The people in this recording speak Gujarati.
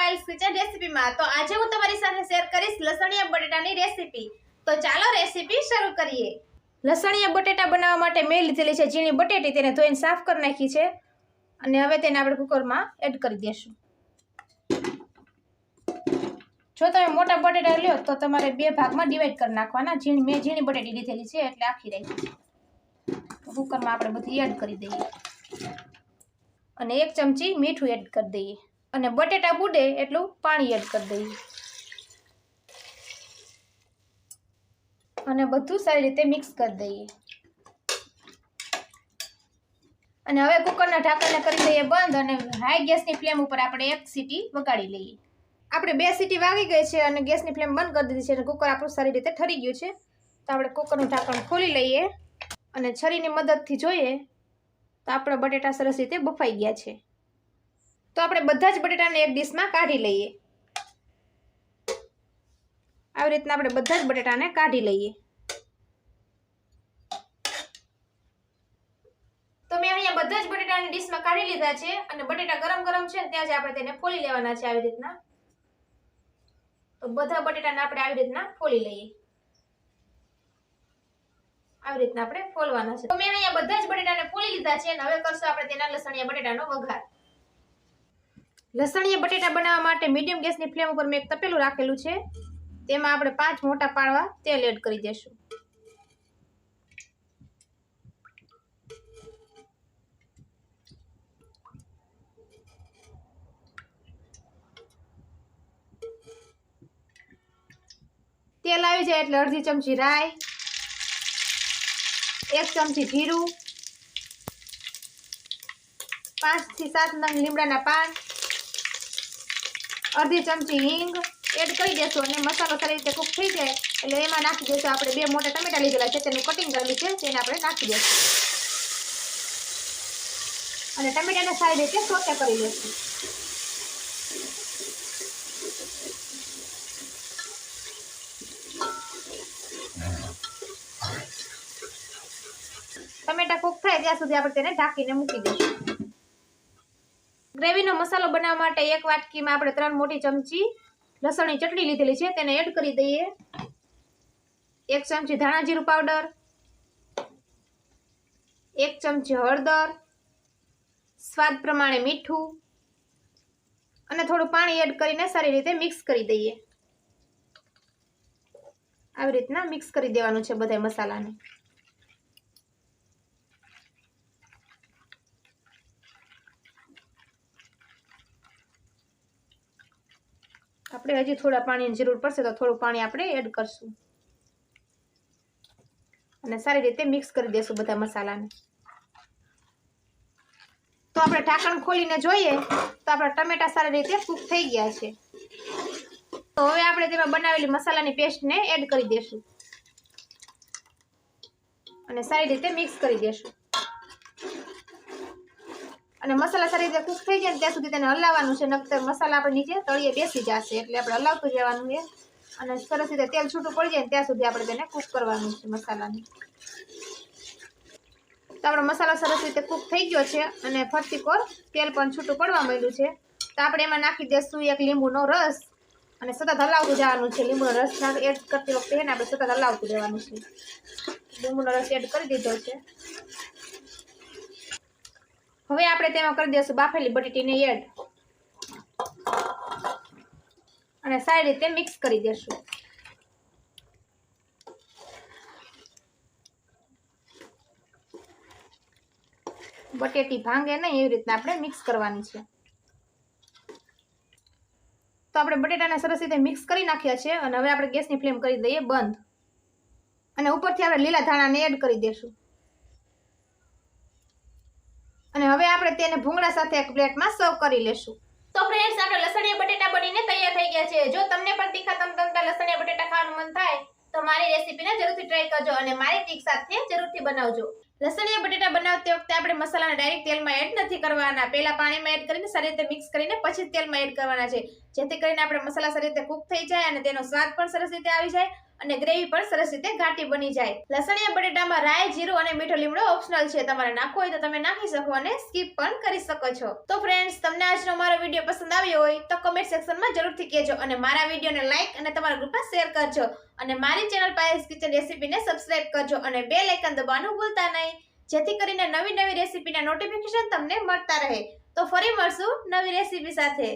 પાયલ્સ કિચન રેસીપીમાં। તો આજે હું તમારી સાથે શેર કરીશ લસણિયા બટેટાની રેસીપી। તો ચાલો રેસીપી શરૂ કરીએ। લસણિયા બટેટા બનાવવા માટે મેં લીધેલી છે ઝીણી બટેટી, તેને ધોઈને સાફ કરી નાખી છે અને હવે તેને આપણે કુકરમાં એડ કરી દઈશું। જો તમે મોટા બટેટા લ્યો તો તમારે બે ભાગમાં ડિવાઈડ કરી નાખવાના। મેં ઝીણી બટેટી લીધેલી છે એટલે આખી રાખી છે। કુકરમાં આપણે બધી એડ કરી દઈએ અને 1 ચમચી મીઠું એડ કરી દઈએ અને બટેટા બુડે એટલું પાણી એડ કરી દઈએ અને બધું સારી રીતે મિક્સ કરી દઈએ અને હવે કુકરના ઢાંકણને કરી દઈએ બંધ અને હાઈ ગેસની ફ્લેમ ઉપર આપણે 1 સીટી વગાડી લઈએ। આપણે 2 સીટી વાગી ગઈ છે અને ગેસની ફ્લેમ બંધ કરી દીધી છે અને કુકર આપણું સારી રીતે ઠરી ગયું છે। તો આપણે કુકરનું ઢાંકણ ખોલી લઈએ અને છરીની મદદથી જોઈએ તો આપણા બટેટા સરસ રીતે બફાઈ ગયા છે। તો આપણે બધા જ બટેટાને એક ડીશમાં કાઢી લઈએ। આવી રીતના આપણે બધા જ બટેટાને કાઢી લઈએ। તો મેં અહીંયા બધા જ બટેટાની ડીશમાં કાઢી લીધા છે અને બટેટા ગરમ ગરમ છે ત્યાં જ આપણે તેને ફોલી લેવાના છે આવી રીતના। તો બધા બટેટાને આપણે આવી રીતના ફોલી લઈએ। આવી રીતના આપણે ફોલવાના છે। તો મેં અહીંયા બધા જ બટેટાને ફોલી લીધા છે અને હવે કરશું આપણે તેના લસણિયા બટેટાનો વઘાર। લસણિયા બટેટા બનાવવા માટે મીડિયમ ગેસની ફ્લેમ ઉપર મેં એક તપેલું રાખેલું છે, તેમાં આપણે 5 મોટા પાળવા તેલ એડ કરી દઈશું। તેલ આવી જાય એટલે અડધી ચમચી રાઈ, 1 ચમચી જીરું, 5 થી 7 નંગ લીમડાના પાન, અડધી ચમચી હિંગ એડ કરી દેશું અને મસાલો સારી રીતે કૂક થઈ જાય એટલે એમાં નાખી દઈશું આપણે 2 મોટા ટમેટા લીધેલા છે, તેનું કટિંગ કરેલું છે, તેને આપણે નાખી દઈશું અને ટમેટાને સારી રીતે સોતે કરી લઈશું। ટમેટા કૂક થાય ત્યાં સુધી આપણે તેને ઢાંકીને મૂકી દઈશું। ગ્રેવીનો મસાલો બનાવવા માટે 1 વાટકીમાં આપણે 3 મોટી ચમચી લસણની ચટણી લીધેલી છે, તેને એડ કરી દઈએ। 1 ચમચી ધાણા જીરું પાવડર, 1 ચમચી હળદર, સ્વાદ પ્રમાણે મીઠું અને થોડું પાણી એડ કરીને સારી રીતે મિક્સ કરી દઈએ। આવી રીતના મિક્સ કરી દેવાનું છે બધા મસાલાને। આપણે હજી થોડા પાણીની જરૂર પડશે તો થોડું પાણી આપણે એડ કરશું અને સારી રીતે મિક્સ કરી દેશું બધા મસાલાને। તો આપણે ઢાંકણ ખોલીને જોઈએ તો આપણા ટમેટા સારી રીતે કૂક થઈ ગયા છે। તો હવે આપણે તેમાં બનાવેલી મસાલાની પેસ્ટને એડ કરી દેશું અને સારી રીતે મિક્સ કરી દેશું અને મસાલા સારી રીતે કૂક થઈ જાય ત્યાં સુધી તેને હલાવવાનું છે, નકર મસાલા આપણે નીચે તળિયે બેસી જશે એટલે આપણે હલાવતું રહેવાનું છે અને સરસ રીતે તેલ છૂટું પડી જાય ત્યાં સુધી આપણે તેને કૂક કરવાનું છે મસાલાને। તો આપણો મસાલો સરસ રીતે કૂક થઈ ગયો છે અને ફરતી કોર તેલ પણ છૂટું પડવા માંડ્યું છે। તો આપણે એમાં નાખી દઈશું 1 લીંબુનો રસ અને સતત હલાવતું જવાનું છે। લીંબુનો રસ એડ કરતી વખતે એને આપણે સતત હલાવતું રહેવાનું છે। લીંબુનો રસ એડ કરી દીધો છે। હવે આપણે તેમાં કરી દઈશું બાફેલી બટેટીને એડ અને સારી રીતે મિક્સ કરી દઈશું। બટેટી ભાંગે નહીં એવી રીતના આપણે મિક્સ કરવાની છે। તો આપણે બટેટાને સરસ રીતે મિક્સ કરી નાખ્યા છે અને હવે આપણે ગેસની ફ્લેમ કરી દઈએ બંધ અને ઉપરથી આપણે લીલા ધાણાને એડ કરી દઈશું અને હવે આપણે તેને ભૂંગળા સાથે એક પ્લેટમાં સર્વ કરી લેશું। તો ફ્રેન્ડ્સ, આપણે લસણિયા બટેટા બનીને તૈયાર થઈ ગયા છે। જો તમને પણ તીખા તમતમતા લસણિયા બટેટા ખાવાનું મન થાય તો મારી રેસીપીને જરૂરથી ટ્રાય કરજો અને મારી ટ્રીક સાથે જરૂરથી બનાવજો। લસણિયા બટેટા બનાવતી વખતે આપણે મસાલાને ડાયરેક્ટ તેલમાં એડ નથી કરવાના, પહેલા પાણીમાં એડ કરીને સારી રીતે મિક્સ કરીને પછી તેલમાં એડ કરવાના છે, જેથી કરીને આપણે મસાલા સારી રીતે કૂક થઈ જાય અને તેનો સ્વાદ પણ સરસ રીતે આવી જાય અને ગ્રેવી પણ સરસ રીતે ઘાટી બની જાય. લસણિયા બટેટામાં રાઈ, જીરું અને મીઠો લીમડો ઓપ્શનલ છે. તમારે નાખવો હોય તો તમે નાખી શકો અને સ્કીપ પણ કરી શકો છો. તો ફ્રેન્ડ્સ, તમને આજનો મારો વિડીયો પસંદ આવ્યો હોય તો કમેન્ટ સેક્શનમાં જરૂરથી કહેજો અને મારા વિડીયોને લાઈક અને તમારા ગ્રુપમાં શેર કરજો અને મારી ચેનલ પાયલ્સ કિચન રેસીપીને સબસ્ક્રાઇબ કરજો અને બેલ આઇકન દબાવવાનું ભૂલતા નહીં, જેથી કરીને નવી રેસીપીના નોટિફિકેશન તમને મળતા રહે. તો ફરી મળશું નવી રેસીપી સાથે.